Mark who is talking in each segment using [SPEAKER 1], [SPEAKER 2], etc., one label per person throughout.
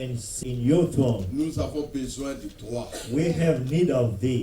[SPEAKER 1] and in your throne.
[SPEAKER 2] Nous avons besoin de toi.
[SPEAKER 1] We have need of thee.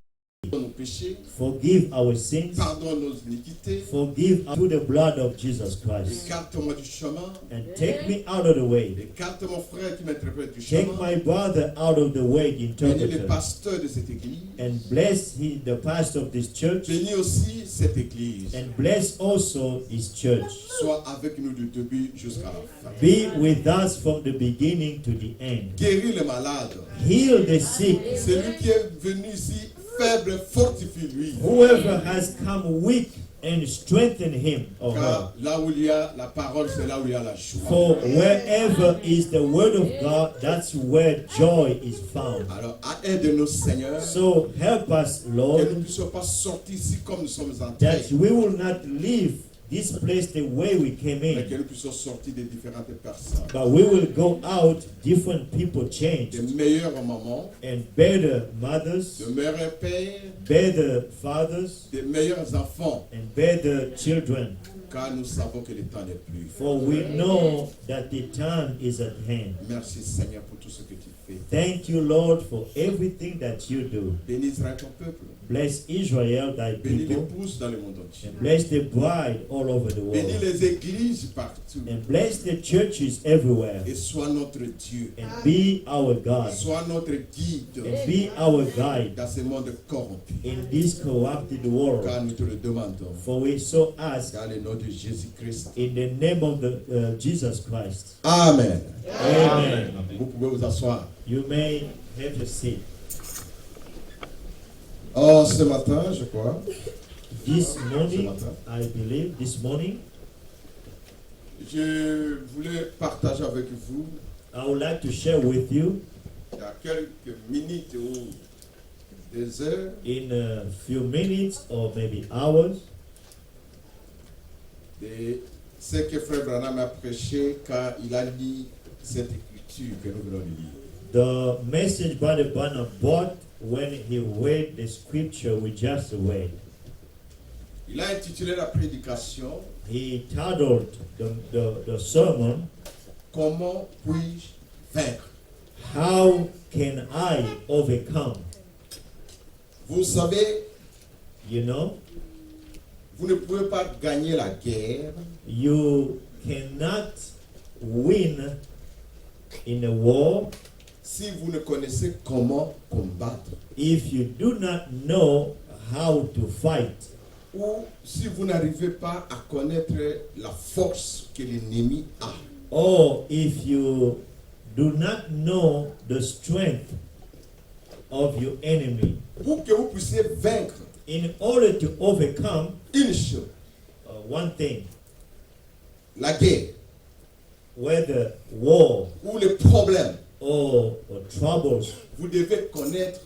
[SPEAKER 2] Nos péchés,
[SPEAKER 1] Forgive our sins.
[SPEAKER 2] pardonne nos iniquités,
[SPEAKER 1] Forgive through the blood of Jesus Christ.
[SPEAKER 2] écarte-moi du chemin,
[SPEAKER 1] And take me out of the way.
[SPEAKER 2] écarte mon frère qui m'interprète du
[SPEAKER 1] Take
[SPEAKER 2] chemin,
[SPEAKER 1] my brother out of the way, the
[SPEAKER 2] bénis les
[SPEAKER 1] interpreter.
[SPEAKER 2] pasteurs de cette église,
[SPEAKER 1] And bless the pastor of this church.
[SPEAKER 2] bénis aussi cette église,
[SPEAKER 1] And bless also his church.
[SPEAKER 2] sois avec nous du début jusqu'à la fin.
[SPEAKER 1] Be with us from the beginning to the end.
[SPEAKER 2] Guéris les malades,
[SPEAKER 1] Heal the sick.
[SPEAKER 2] celui qui est venu ici faible, fortifie-lui.
[SPEAKER 1] Whoever has come weak, and strengthen him or her.
[SPEAKER 2] Car là où il y a la parole, c'est là où il y a la joie.
[SPEAKER 1] For wherever is the word of God, that's where joy is found.
[SPEAKER 2] Alors, aide-nous, Seigneur,
[SPEAKER 1] So help us,
[SPEAKER 2] que nous
[SPEAKER 1] Lord,
[SPEAKER 2] ne puissions pas sortir ici comme nous sommes entrés,
[SPEAKER 1] that we will not leave this place the way we came
[SPEAKER 2] mais que
[SPEAKER 1] in,
[SPEAKER 2] nous puissions sortir des différentes personnes.
[SPEAKER 1] but we will go out different people
[SPEAKER 2] Des
[SPEAKER 1] changed,
[SPEAKER 2] meilleurs mamans,
[SPEAKER 1] and better mothers,
[SPEAKER 2] de meilleurs pères,
[SPEAKER 1] better fathers,
[SPEAKER 2] des meilleurs enfants,
[SPEAKER 1] and better children.
[SPEAKER 2] car nous savons que le temps n'est plus.
[SPEAKER 1] For we know that the time is at hand.
[SPEAKER 2] Merci, Seigneur, pour tout ce que tu fais.
[SPEAKER 1] Thank you, Lord, for everything that you do.
[SPEAKER 2] Bénis Israël, ton peuple.
[SPEAKER 1] Bless Israel, thy
[SPEAKER 2] Bénis
[SPEAKER 1] people,
[SPEAKER 2] l'épouse dans le monde entier.
[SPEAKER 1] and bless the bride all over the
[SPEAKER 2] Bénis
[SPEAKER 1] world,
[SPEAKER 2] les églises partout.
[SPEAKER 1] and bless the churches everywhere,
[SPEAKER 2] Et sois notre Dieu.
[SPEAKER 1] and be our God,
[SPEAKER 2] Sois notre guide
[SPEAKER 1] and be our guide
[SPEAKER 2] dans ce monde corrompu.
[SPEAKER 1] in this corrupted world.
[SPEAKER 2] Car nous te le demandons.
[SPEAKER 1] For we so ask
[SPEAKER 2] Dans le nom de Jésus-Christ.
[SPEAKER 1] in the name of the Jesus Christ.
[SPEAKER 2] Amen.
[SPEAKER 1] Amen.
[SPEAKER 2] Vous pouvez vous asseoir.
[SPEAKER 1] You may have a seat.
[SPEAKER 2] Oh, ce matin, je crois,
[SPEAKER 1] This morning, I believe, this morning,
[SPEAKER 2] je voulais partager avec vous,
[SPEAKER 1] I would like to share with you
[SPEAKER 2] il y a quelques minutes ou des heures,
[SPEAKER 1] in a few minutes or maybe hours
[SPEAKER 2] de ce que Frère Branham a prêché quand il a lu cette écriture que nous venons de lire.
[SPEAKER 1] the message Brother Branham brought when he read the scripture we just read.
[SPEAKER 2] Il a intitulé la prédication
[SPEAKER 1] He titled the sermon,
[SPEAKER 2] Comment puis-je vaincre?
[SPEAKER 1] How Can I Overcome?
[SPEAKER 2] Vous savez,
[SPEAKER 1] You know,
[SPEAKER 2] vous ne pouvez pas gagner la guerre
[SPEAKER 1] you cannot win in a war
[SPEAKER 2] si vous ne connaissez comment combattre
[SPEAKER 1] if you do not know how to fight,
[SPEAKER 2] ou si vous n'arrivez pas à connaître la force que l'ennemi a.
[SPEAKER 1] or if you do not know the strength of your enemy.
[SPEAKER 2] Pour que vous puissiez vaincre
[SPEAKER 1] In order to overcome
[SPEAKER 2] une chose,
[SPEAKER 1] one thing,
[SPEAKER 2] la guerre
[SPEAKER 1] whether war
[SPEAKER 2] ou les problèmes,
[SPEAKER 1] or troubles,
[SPEAKER 2] vous devez connaître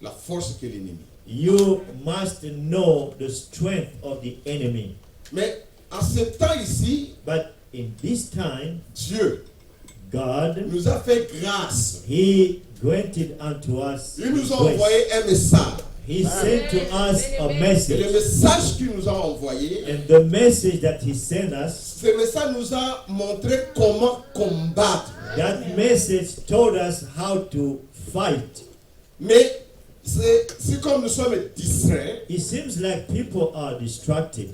[SPEAKER 2] la force que l'ennemi.
[SPEAKER 1] you must know the strength of the enemy.
[SPEAKER 2] Mais en ce temps ici,
[SPEAKER 1] But in this time,
[SPEAKER 2] Dieu
[SPEAKER 1] God,
[SPEAKER 2] nous a fait grâce.
[SPEAKER 1] He granted unto us
[SPEAKER 2] Il nous a
[SPEAKER 1] grace.
[SPEAKER 2] envoyé un message.
[SPEAKER 1] He sent to us a
[SPEAKER 2] Et le
[SPEAKER 1] message.
[SPEAKER 2] message qu'il nous a envoyé,
[SPEAKER 1] And the message that He sent us,
[SPEAKER 2] ce message nous a montré comment combattre.
[SPEAKER 1] that message told us how to fight.
[SPEAKER 2] Mais c'est comme nous sommes distraits
[SPEAKER 1] It seems like people are distracted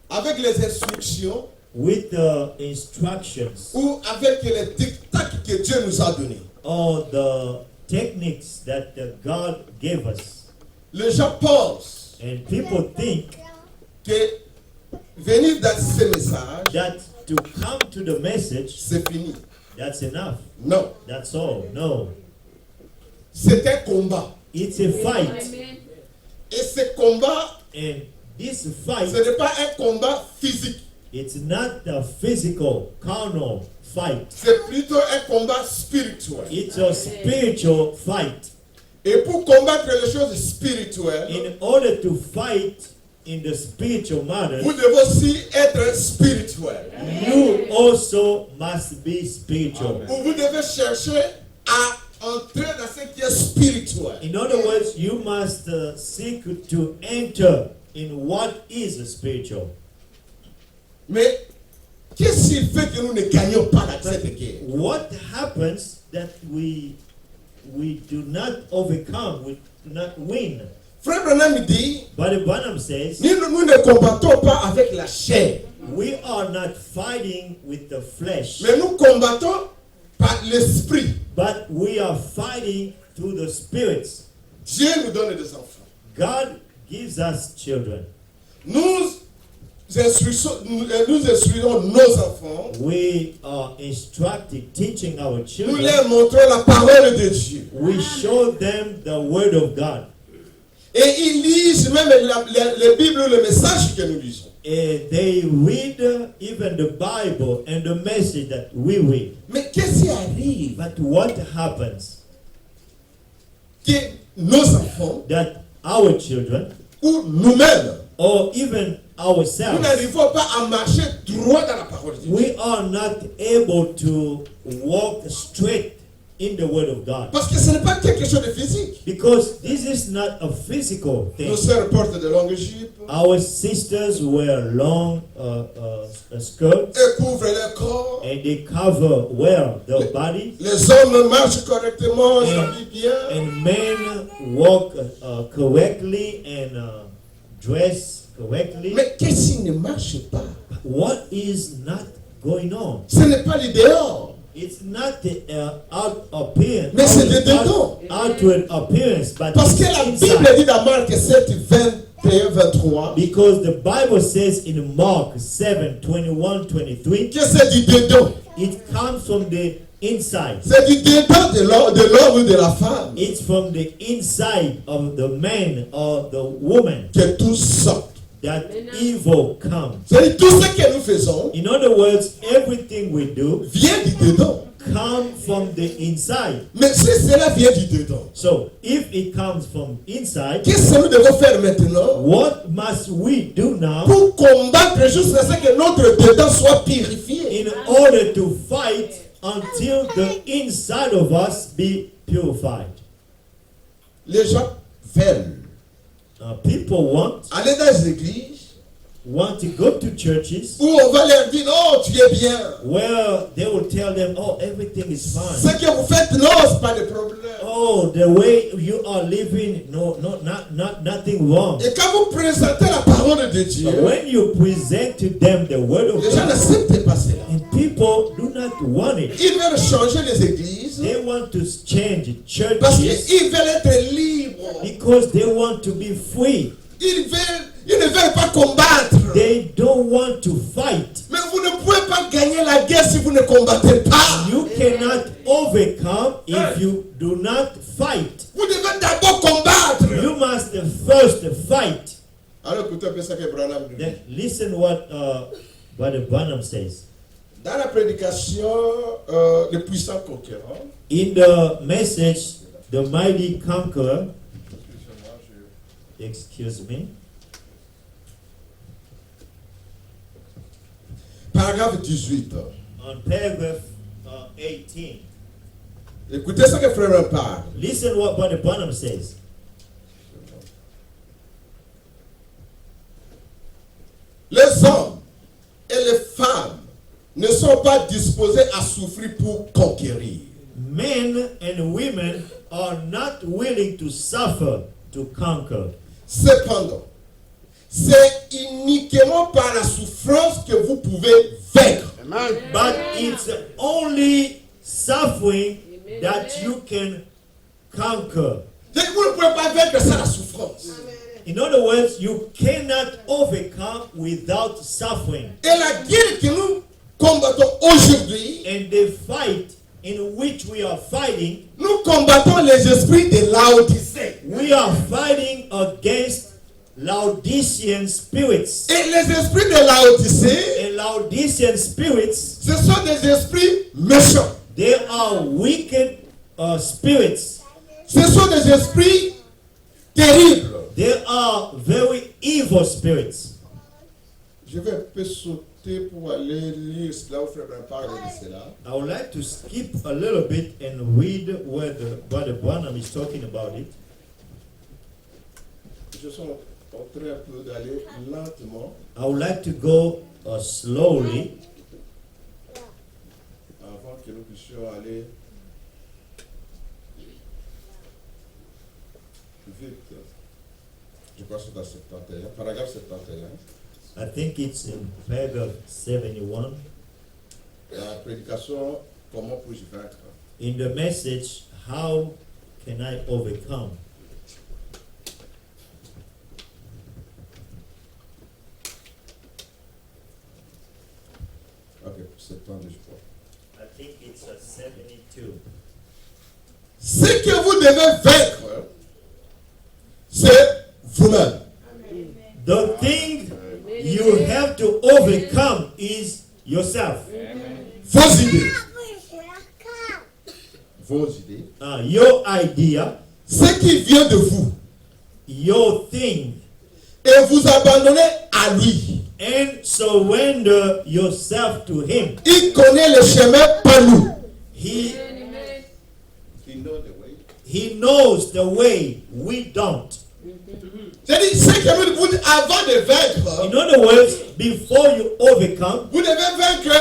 [SPEAKER 2] avec les instructions
[SPEAKER 1] with the instructions
[SPEAKER 2] ou avec les dictats que Dieu nous a donnés.
[SPEAKER 1] or the techniques that God gave us.
[SPEAKER 2] Les gens pensent
[SPEAKER 1] And people think
[SPEAKER 2] que venir dans ce message,
[SPEAKER 1] that to come to the message,
[SPEAKER 2] c'est fini.
[SPEAKER 1] that's enough.
[SPEAKER 2] Non,
[SPEAKER 1] That's all. No.
[SPEAKER 2] c'est un combat.
[SPEAKER 1] It's a fight.
[SPEAKER 2] Et ce combat,
[SPEAKER 1] And this
[SPEAKER 2] ce
[SPEAKER 1] fight,
[SPEAKER 2] n'est pas un combat physique.
[SPEAKER 1] it's not a physical, carnal fight.
[SPEAKER 2] C'est plutôt un combat spirituel.
[SPEAKER 1] It's a spiritual fight.
[SPEAKER 2] Et pour combattre les choses spirituelles,
[SPEAKER 1] In order to fight in the spiritual matters,
[SPEAKER 2] vous devez aussi être spirituel.
[SPEAKER 1] you also must be spiritual.
[SPEAKER 2] Ou vous devez chercher à entrer dans ce qui est spirituel.
[SPEAKER 1] In other words, you must seek to enter in what is spiritual.
[SPEAKER 2] Mais qu'est-ce qui fait que nous ne gagnons pas dans cette guerre?
[SPEAKER 1] What happens that we do not overcome, we do not win.
[SPEAKER 2] Frère Branham dit,
[SPEAKER 1] But Branham says,
[SPEAKER 2] nous ne combattons pas avec la chair,
[SPEAKER 1] we are not fighting with the flesh,
[SPEAKER 2] mais nous combattons par l'esprit.
[SPEAKER 1] but we are fighting through the spirits.
[SPEAKER 2] Dieu nous donne des enfants.
[SPEAKER 1] God gives us children.
[SPEAKER 2] Nous instruisons nos enfants.
[SPEAKER 1] We are instructing, teaching our
[SPEAKER 2] Nous
[SPEAKER 1] children.
[SPEAKER 2] leur montrons la parole de Dieu.
[SPEAKER 1] We show them the word of God.
[SPEAKER 2] Et ils lisent même les Bibles, le message que nous lisons.
[SPEAKER 1] They read even the Bible and the message that we read.
[SPEAKER 2] Mais qu'est-ce qui arrive?
[SPEAKER 1] But what happens?
[SPEAKER 2] Que nos enfants,
[SPEAKER 1] That our children,
[SPEAKER 2] ou nous-mêmes,
[SPEAKER 1] or even
[SPEAKER 2] nous
[SPEAKER 1] ourselves,
[SPEAKER 2] n'arrivons pas à marcher droit dans la parole de Dieu.
[SPEAKER 1] we are not able to walk straight in the word of God.
[SPEAKER 2] Parce que ce n'est pas quelque chose de physique.
[SPEAKER 1] Because this is not a physical thing.
[SPEAKER 2] Nos sœurs portent de longues jupes
[SPEAKER 1] Our sisters wear long skirts
[SPEAKER 2] et couvrent leur corps.
[SPEAKER 1] and they cover well their bodies.
[SPEAKER 2] Les hommes marchent correctement, s'habillent bien.
[SPEAKER 1] And men walk correctly and dress correctly.
[SPEAKER 2] Mais qu'est-ce qui ne marche pas?
[SPEAKER 1] What is not going on?
[SPEAKER 2] Ce n'est pas l'idéal.
[SPEAKER 1] It's not the appearance,
[SPEAKER 2] Mais c'est de dedans.
[SPEAKER 1] outward appearance, but
[SPEAKER 2] Parce que
[SPEAKER 1] it's
[SPEAKER 2] la
[SPEAKER 1] inside.
[SPEAKER 2] Bible dit dans Marc 7, 21, 23
[SPEAKER 1] Because the Bible says in Mark 7, 21, 23,
[SPEAKER 2] que c'est du dedans.
[SPEAKER 1] it comes from the inside.
[SPEAKER 2] C'est du dedans de l'homme ou de la femme
[SPEAKER 1] It's from the inside of the man or the woman
[SPEAKER 2] que tout sort.
[SPEAKER 1] that evil comes.
[SPEAKER 2] C'est-à-dire tout ce que nous faisons
[SPEAKER 1] In other words, everything we do
[SPEAKER 2] vient du dedans.
[SPEAKER 1] comes from the inside.
[SPEAKER 2] Mais si cela vient du dedans,
[SPEAKER 1] So if it comes from inside,
[SPEAKER 2] qu'est-ce que nous devons faire maintenant
[SPEAKER 1] what must we do now
[SPEAKER 2] pour combattre jusqu'à ce que notre dedans soit purifié?
[SPEAKER 1] in order to fight until the inside of us be purified?
[SPEAKER 2] Les gens veulent
[SPEAKER 1] People
[SPEAKER 2] aller dans les églises
[SPEAKER 1] want to go to churches
[SPEAKER 2] où on va leur dire non, tu es bien.
[SPEAKER 1] where they will tell them, oh, everything is
[SPEAKER 2] Ce
[SPEAKER 1] fine.
[SPEAKER 2] que vous faites, non, c'est pas de problème.
[SPEAKER 1] Oh, the way you are living, nothing wrong.
[SPEAKER 2] Et quand vous présentez la parole de Dieu,
[SPEAKER 1] But when you present to them the word of
[SPEAKER 2] les gens
[SPEAKER 1] God,
[SPEAKER 2] n'acceptent pas cela.
[SPEAKER 1] and people do not want it.
[SPEAKER 2] Ils veulent changer les églises
[SPEAKER 1] They want to change
[SPEAKER 2] parce
[SPEAKER 1] churches
[SPEAKER 2] qu'ils veulent être libres.
[SPEAKER 1] because they want to be free.
[SPEAKER 2] Ils ne veulent pas combattre.
[SPEAKER 1] They don't want to fight.
[SPEAKER 2] Mais vous ne pouvez pas gagner la guerre si vous ne combattez pas.
[SPEAKER 1] You cannot overcome if you do not fight.
[SPEAKER 2] Vous devez d'abord combattre.
[SPEAKER 1] You must first fight.
[SPEAKER 2] Alors écoutez un peu ce que Branham nous dit.
[SPEAKER 1] Then listen what Brother Branham says.
[SPEAKER 2] Dans la prédication, le puissant conquérant,
[SPEAKER 1] In the message, the mighty conqueror, excuse me,
[SPEAKER 2] paragraphe 18.
[SPEAKER 1] on paragraph 18,
[SPEAKER 2] Écoutez ce que Frère parle.
[SPEAKER 1] listen what Brother Branham says.
[SPEAKER 2] Les hommes et les femmes ne sont pas disposés à souffrir pour conquérir.
[SPEAKER 1] Men and women are not willing to suffer to conquer.
[SPEAKER 2] Cependant, c'est uniquement par la souffrance que vous pouvez vaincre.
[SPEAKER 1] But it's only suffering that you can conquer.
[SPEAKER 2] Donc, vous ne pouvez pas vaincre sans la souffrance.
[SPEAKER 1] In other words, you cannot overcome without suffering.
[SPEAKER 2] Et la guerre que nous combattons aujourd'hui,
[SPEAKER 1] And the fight in which we are fighting,
[SPEAKER 2] nous combattons les esprits de Laodicée.
[SPEAKER 1] we are fighting against Laodicean spirits.
[SPEAKER 2] Et les esprits de Laodicée,
[SPEAKER 1] And Laodicean spirits,
[SPEAKER 2] ce sont des esprits méchants.
[SPEAKER 1] they are wicked spirits.
[SPEAKER 2] Ce sont des esprits terribles.
[SPEAKER 1] They are very evil spirits.
[SPEAKER 2] Je vais un peu sauter pour aller lire cela où Frère Branham parle de cela.
[SPEAKER 1] I would like to skip a little bit and read where the Brother Branham is talking about it.
[SPEAKER 2] Je suis en train un peu d'aller lentement
[SPEAKER 1] I would like to go slowly
[SPEAKER 2] avant que nous puissions aller vite. Je crois que c'est dans 71, paragraphe 71.
[SPEAKER 1] I think it's in paragraph 71.
[SPEAKER 2] La prédication, comment puis-je vaincre?
[SPEAKER 1] In the message, how can I overcome?
[SPEAKER 2] Ok, 72, je crois.
[SPEAKER 1] I think it's 72.
[SPEAKER 2] Ce que vous devez vaincre, c'est vous-même.
[SPEAKER 1] The thing you have to overcome is yourself.
[SPEAKER 2] Vos idées. Vos idées.
[SPEAKER 1] Your idea,
[SPEAKER 2] Ce qui vient de vous.
[SPEAKER 1] your thing,
[SPEAKER 2] Et vous abandonnez à lui.
[SPEAKER 1] and surrender yourself to Him.
[SPEAKER 2] Il connaît le chemin, pas nous.
[SPEAKER 1] He,
[SPEAKER 2] He knows the way.
[SPEAKER 1] he knows the way, we don't.
[SPEAKER 2] C'est-à-dire, ce que vous dites avant de vaincre,
[SPEAKER 1] In other words, before you overcome,
[SPEAKER 2] vous devez vaincre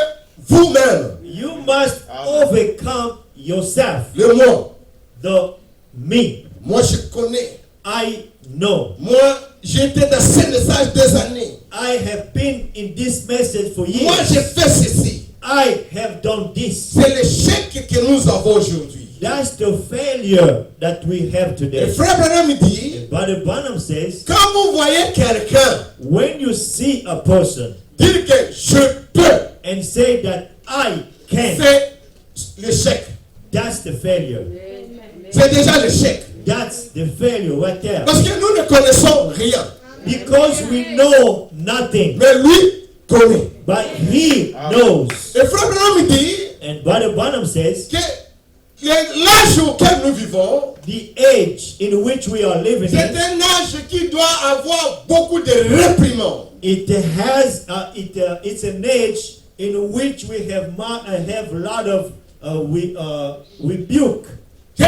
[SPEAKER 2] vous-même.
[SPEAKER 1] you must overcome yourself.
[SPEAKER 2] Le moi.
[SPEAKER 1] The me.
[SPEAKER 2] Moi, je connais.
[SPEAKER 1] I know.
[SPEAKER 2] Moi, j'étais dans ce message des années.
[SPEAKER 1] I have been in this message for
[SPEAKER 2] Moi, j'ai
[SPEAKER 1] years.
[SPEAKER 2] fait ceci.
[SPEAKER 1] I have done this.
[SPEAKER 2] C'est l'échec que nous avons aujourd'hui.
[SPEAKER 1] That's the failure that we have
[SPEAKER 2] Et
[SPEAKER 1] today.
[SPEAKER 2] frère Branham me dit,
[SPEAKER 1] Brother Branham says,
[SPEAKER 2] quand vous voyez quelqu'un
[SPEAKER 1] when you see a person
[SPEAKER 2] dire que je peux,
[SPEAKER 1] and say that I can,
[SPEAKER 2] c'est l'échec.
[SPEAKER 1] that's the failure.
[SPEAKER 2] C'est déjà l'échec.
[SPEAKER 1] That's the failure right there.
[SPEAKER 2] Parce que nous ne connaissons rien.
[SPEAKER 1] Because we know nothing,
[SPEAKER 2] Mais lui connaît.
[SPEAKER 1] but he knows.
[SPEAKER 2] Et frère Branham me dit
[SPEAKER 1] And Brother Branham says,
[SPEAKER 2] que l'âge auquel nous vivons,
[SPEAKER 1] the age in which we are living
[SPEAKER 2] c'est
[SPEAKER 1] in,
[SPEAKER 2] un âge qui doit avoir beaucoup de réprimandes.
[SPEAKER 1] it has it's an age in which we have a lot of rebuke.
[SPEAKER 2] Que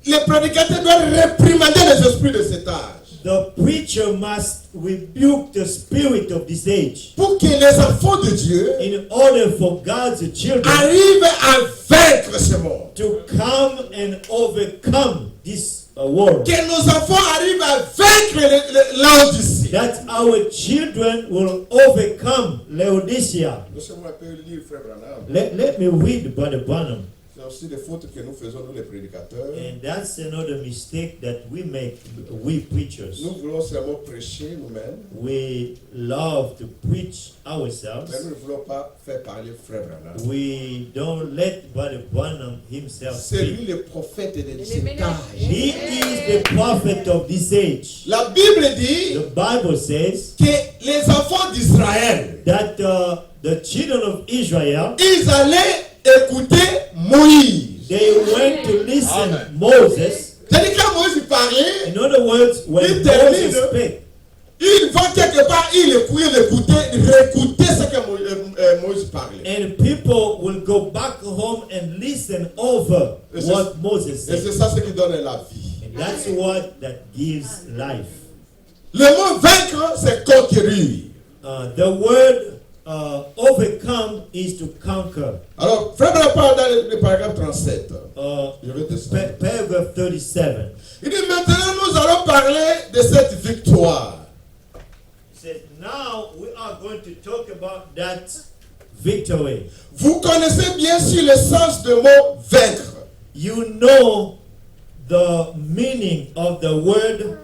[SPEAKER 2] les prédicateurs doivent réprimander les esprits de cet âge.
[SPEAKER 1] The preacher must rebuke the spirit of this age
[SPEAKER 2] Pour que les enfants de Dieu
[SPEAKER 1] in order for God's children
[SPEAKER 2] arrivent à vaincre ce monde.
[SPEAKER 1] to come and overcome this world.
[SPEAKER 2] Que nos enfants arrivent à vaincre l'Odyssée.
[SPEAKER 1] That our children will overcome Laodicea.
[SPEAKER 2] Laissez-moi un peu lire frère Branham.
[SPEAKER 1] Let me read Brother Branham.
[SPEAKER 2] C'est aussi des fautes que nous faisons, nous les prédicateurs.
[SPEAKER 1] And that's another mistake that we make, we preachers.
[SPEAKER 2] Nous voulons seulement prêcher nous-mêmes,
[SPEAKER 1] We love to preach ourselves.
[SPEAKER 2] mais nous ne voulons pas faire parler frère Branham.
[SPEAKER 1] We don't let Brother Branham himself
[SPEAKER 2] C'est lui
[SPEAKER 1] speak.
[SPEAKER 2] le prophète de cet âge.
[SPEAKER 1] He is the prophet of this age.
[SPEAKER 2] La Bible dit
[SPEAKER 1] The Bible says
[SPEAKER 2] que les enfants d'Israël,
[SPEAKER 1] that the children of Israel,
[SPEAKER 2] ils allaient écouter Moïse.
[SPEAKER 1] they went to listen Moses.
[SPEAKER 2] C'est-à-dire quand Moïse parlait,
[SPEAKER 1] In other words, when
[SPEAKER 2] Il termine.
[SPEAKER 1] Moses spake,
[SPEAKER 2] ils vont quelque part, ils réécouter ce que Moïse parlait.
[SPEAKER 1] and people will go back home and listen over
[SPEAKER 2] Et c'est-
[SPEAKER 1] what Moses
[SPEAKER 2] Et
[SPEAKER 1] said.
[SPEAKER 2] c'est ça ce qui donne la vie.
[SPEAKER 1] And that's what that gives life.
[SPEAKER 2] Le mot vaincre, c'est conquérir.
[SPEAKER 1] The word overcome is to conquer.
[SPEAKER 2] Alors, frère Branham parle dans le paragraphe 37.
[SPEAKER 1] Uh,
[SPEAKER 2] Je vais descendre.
[SPEAKER 1] Paragraph 37
[SPEAKER 2] Il dit maintenant nous allons parler de cette victoire.
[SPEAKER 1] says, now we are going to talk about that victory.
[SPEAKER 2] Vous connaissez bien sûr le sens du mot vaincre.
[SPEAKER 1] You know the meaning of the word